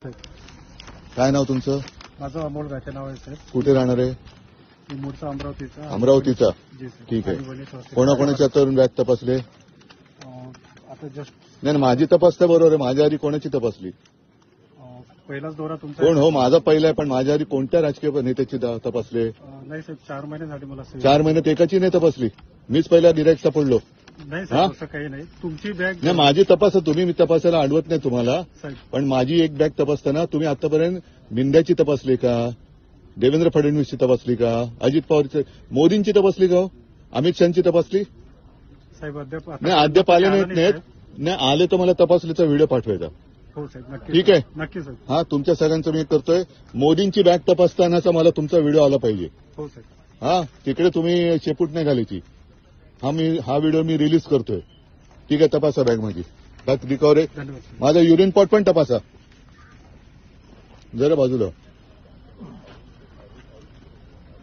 काय नाव तुमचं? माझं अमोल गाचे नाव आहे साहेब. कुठे राहणार आहे? मी मूळचा अमरावतीचा. अमरावतीचा. जी सर. ठीक आहे. आणि वणीस हॉस्पिटल. कोणाकोणाच्या तरुण बॅग तपासले? आता जस्ट नाही माझी तपासता बरोबर आहे. माझ्या आधी कोणाची तपासली? पहिलाच दौरा तुमचा कोण हो माझा पहिला आहे, पण माझ्या आधी कोणत्या राजकीय नेत्याची तपासले? नाही साहेब, 4 महिने झाले मला सेवा. 4 महिन्यात एकाची नाही तपासली. मीच पहिला गिराईक सापडलो. नाही हा? साहेब, असं काही नाही. तुमची बॅग नाही माझी तपासा तुम्ही, मी तपासायला अडवत नाही तुम्हाला, साहेब. पण माझी एक बॅग तपासताना तुम्ही आतापर्यंत मिंद्याची तपासली का? देवेंद्र फडणवीसची तपासली का? अजित पवारची, मोदींची तपासली का? अमित शहाची तपासली? साहेब अद्याप नाही अद्याप आले नाहीत. नाही आले तर मला तपासलीचा व्हिडिओ पाठवायचा. हो साहेब, नक्की. ठीक आहे. नक्की साहेब. हा तुमच्या सगळ्यांचं मी करतोय. मोदींची बॅग तपासतानाचा मला तुमचा व्हिडिओ आला पाहिजे. हो साहेब. हा तिकडे तुम्ही शेपूट नाही घालायची. हा व्हिडिओ मी रिलीज करतोय. ठीक आहे, तपासा बॅग माझी. Bag recovery. धन्यवाद साहेब. माझा युरिन पॉट पण तपासा जरा बाजूला.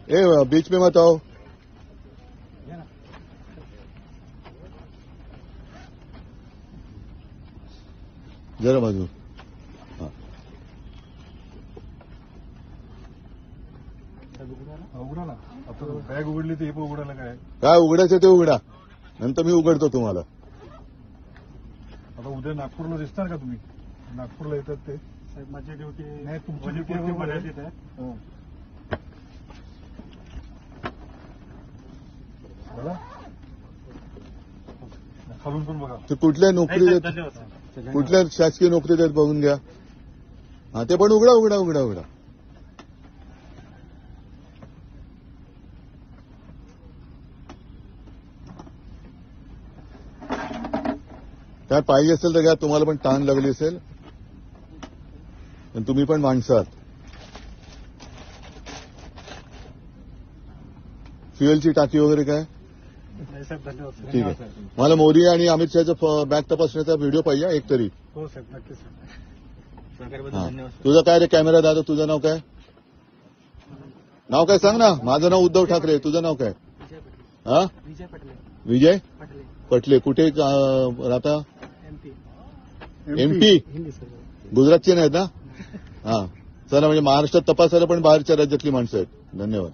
ए बीच में मत आओ. जरा बाजू. उघडा ना. आता बॅग उघडली तर हे पण उघडायला काय उघडायचं ते उघडा, नंतर मी उघडतो तुम्हाला. आता उद्या नागपूरला दिसणार का तुम्ही? नागपूरला येतात ते साहेब. माझी ड्युटी नाही, तुमची ड्युटी मर्यादित आहे. बघा खालून पण बघा. ते कुठल्या नोकरी देत, धन्यवाद साहेब. कुठल्या शासकीय नोकरी देत बघून घ्या. हा ते पण उघडा उघडा उघडा उघडा. काय पाहिजे असेल तर घ्या. तुम्हाला पण ताण लागली असेल, पण तुम्ही पण माणसं आहात. फ्युएलची टाकी वगैरे काय? नाही साहेब, धन्यवाद. ठीक आहे. मला मोदी आणि अमित शहाचा बॅग तपासण्याचा व्हिडिओ पाहिजे एक तरी. हो साहेब, नक्की साहेब. हा. तुझं काय रे कॅमेरा दादा, तुझं नाव काय? नाव काय सांग ना. माझं नाव उद्धव ठाकरे. तुझं नाव काय? हा विजय पटले. विजय पटले. पटले. कुठे राहता? एमपी. हिंदी सर. गुजरातचे नाहीत ना? हा चला, म्हणजे महाराष्ट्रात तपासायला पण बाहेरच्या राज्यातली माणसं आहेत. धन्यवाद.